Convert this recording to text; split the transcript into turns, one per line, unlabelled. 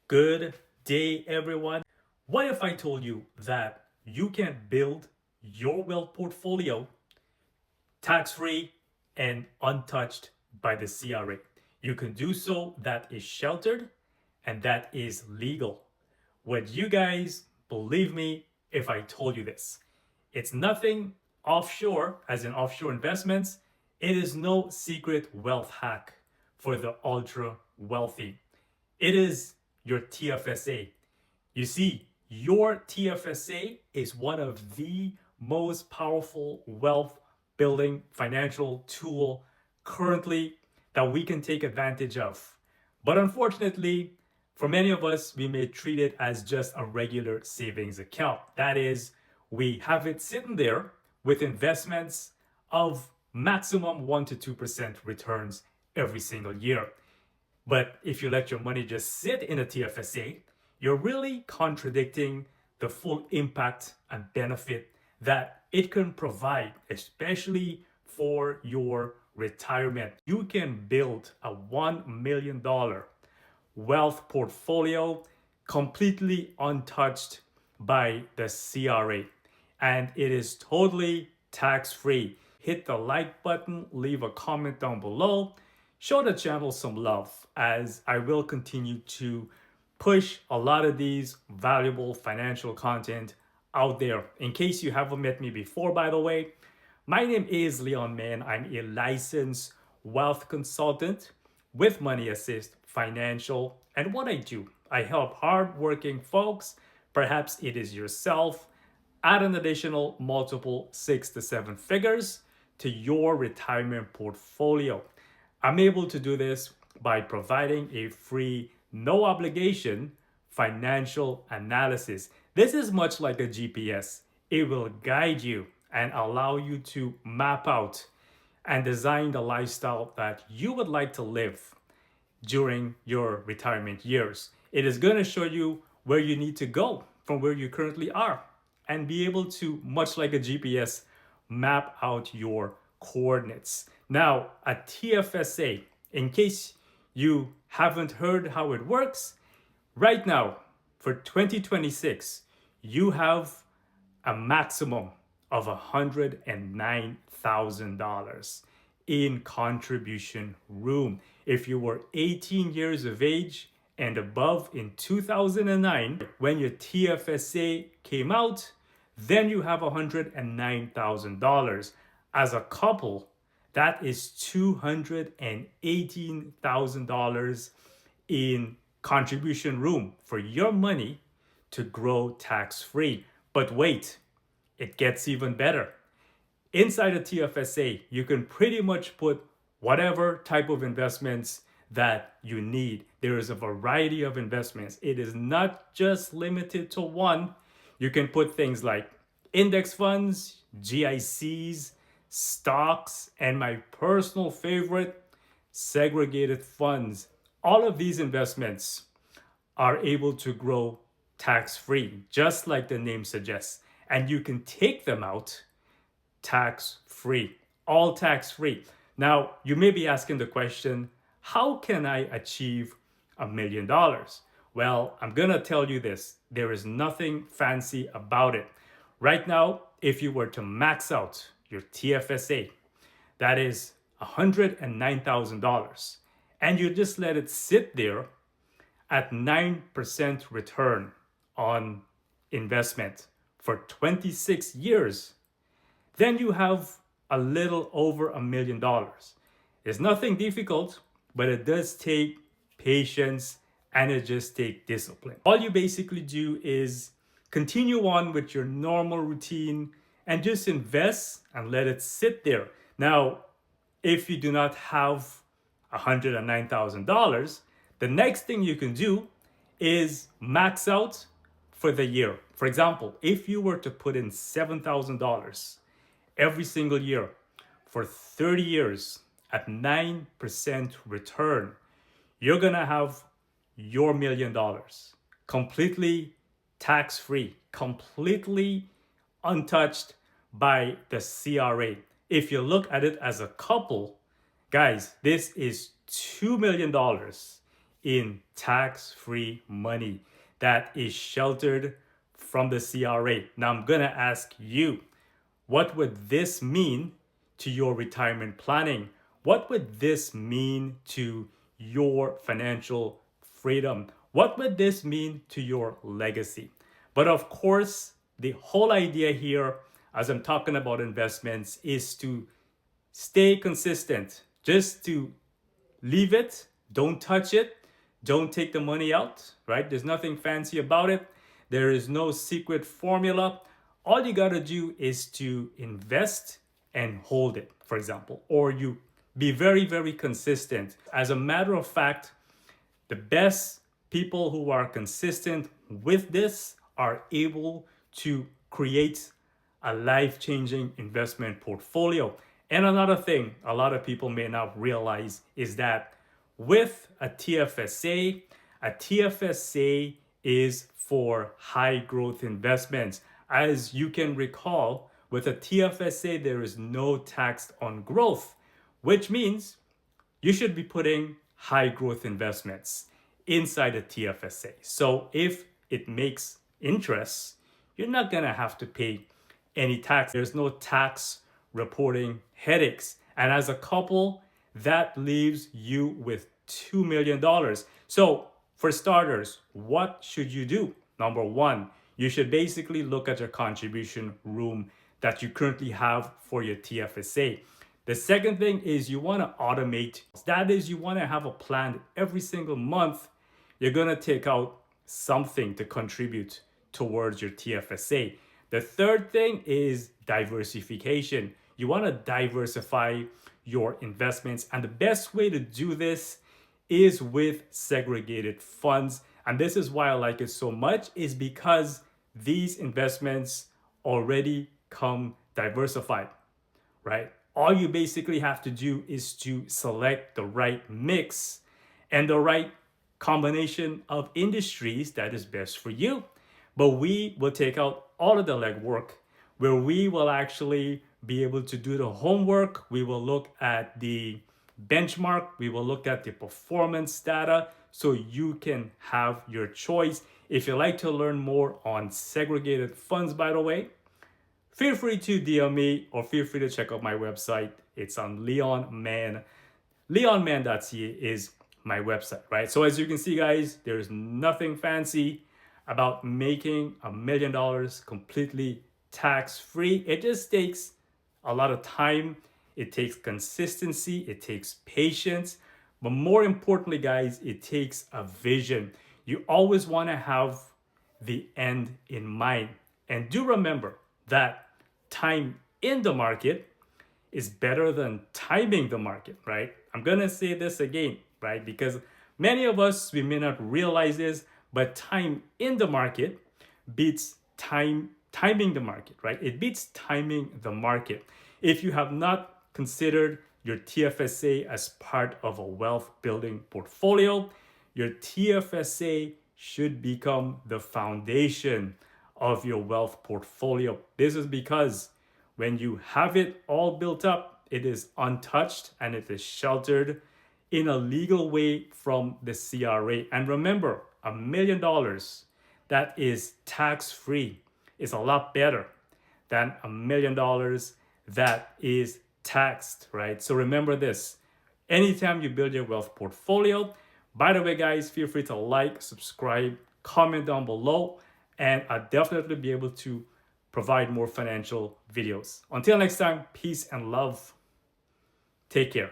Good day, everyone. What if I told you that you can build your wealth portfolio tax-free and untouched by the CRA? You can do so that is sheltered and that is legal. Would you guys believe me if I told you this? It's nothing offshore, as in offshore investments. It is no secret wealth hack for the ultra wealthy. It is your TFSA. You see, your TFSA is one of the most powerful wealth building financial tool currently that we can take advantage of. But unfortunately, for many of us, we may treat it as just a regular savings account. That is, we have it sitting there with investments of maximum 1 to 2% returns every single year. But if you let your money just sit in a TFSA, you're really contradicting the full impact and benefit that it can provide, especially for your retirement. You can build a $1 million wealth portfolio completely untouched by the CRA, and it is totally tax-free. Hit the like button, leave a comment down below, show the channel some love, as I will continue to push a lot of these valuable financial content out there. In case you haven't met me before, by the way, my name is Leon Mann. I'm a licensed wealth consultant with Money Assist Financial. And what I do, I help hardworking folks, perhaps it is yourself, add an additional multiple 6 to 7 figures to your retirement portfolio. I'm able to do this by providing a free, no obligation financial analysis. This is much like a GPS. It will guide you and allow you to map out and design the lifestyle that you would like to live during your retirement years. It is going to show you where you need to go from where you currently are and be able to, much like a GPS, map out your coordinates. Now, a TFSA, in case you haven't heard how it works, right now for 2026, you have a maximum of $109,000 in contribution room. If you were 18 years of age and above in 2009, when your TFSA came out, then you have $109,000. As a couple, that is $218,000 in contribution room for your money to grow tax-free. But wait, it gets even better. Inside a TFSA, you can pretty much put whatever type of investments that you need. There is a variety of investments. It is not just limited to one. You can put things like index funds, GICs, stocks, and my personal favorite, segregated funds. All of these investments are able to grow tax-free, just like the name suggests. And you can take them out tax-free, all tax-free. Now, you may be asking the question, how can I achieve $1 million? Well, I'm gonna tell you this, there is nothing fancy about it. Right now, if you were to max out your TFSA, that is $109,000, and you just let it sit there at 9% return on investment for 26 years, then you have a little over $1 million. It's nothing difficult, but it does take patience and it just takes discipline. All you basically do is continue on with your normal routine and just invest and let it sit there. Now, if you do not have $109,000, the next thing you can do is max out for the year. For example, if you were to put in $7,000 every single year for 30 years at 9% return, you're gonna have your $1 million completely tax-free, completely untouched by the CRA. If you look at it as a couple, guys, this is $2 million in tax-free money that is sheltered from the CRA. Now I'm gonna ask you, what would this mean to your retirement planning? What would this mean to your financial freedom? What would this mean to your legacy? But of course, the whole idea here, as I'm talking about investments, is to stay consistent, just to leave it, don't touch it, don't take the money out, right? There's nothing fancy about it. There is no secret formula. All you got to do is to invest and hold it, for example, or you be very, very consistent. As a matter of fact, the best people who are consistent with this are able to create a life-changing investment portfolio. And another thing a lot of people may not realize is that with a TFSA is for high growth investments. As you can recall, with a TFSA, there is no tax on growth, which means you should be putting high growth investments inside a TFSA. So if it makes interest, you're not gonna have to pay any tax. There's no tax reporting headaches. And as a couple, that leaves you with $2 million. So for starters, what should you do? Number one, you should basically look at your contribution room that you currently have for your TFSA. The second thing is you want to automate. That is, you want to have a plan every single month. You're going to take out something to contribute towards your TFSA. The third thing is diversification. You want to diversify your investments. And the best way to do this is with segregated funds. And this is why I like it so much, is because these investments already come diversified, right? All you basically have to do is to select the right mix and the right combination of industries that is best for you. But we will take out all of the legwork, where we will actually be able to do the homework. We will look at the benchmark. We will look at the performance data so you can have your choice. If you'd like to learn more on segregated funds, by the way, feel free to DM me or feel free to check out my website. It's on leonman. leonman.ca is my website, right? So as you can see, guys, there's nothing fancy about making $1 million completely tax-free. It just takes a lot of time. It takes consistency. It takes patience. But more importantly, guys, it takes a vision. You always want to have the end in mind. And do remember that time in the market is better than timing the market, right? I'm going to say this again, right? Because many of us, we may not realize this, but time in the market beats timing the market, right? It beats timing the market. If you have not considered your TFSA as part of a wealth building portfolio, your TFSA should become the foundation of your wealth portfolio. This is because when you have it all built up, it is untouched and it is sheltered in a legal way from the CRA. And remember, $1 million that is tax-free is a lot better than $1 million that is taxed, right? So remember this, anytime you build your wealth portfolio. By the way, guys, feel free to like, subscribe, comment down below, and I'll definitely be able to provide more financial videos. Until next time, peace and love. Take care.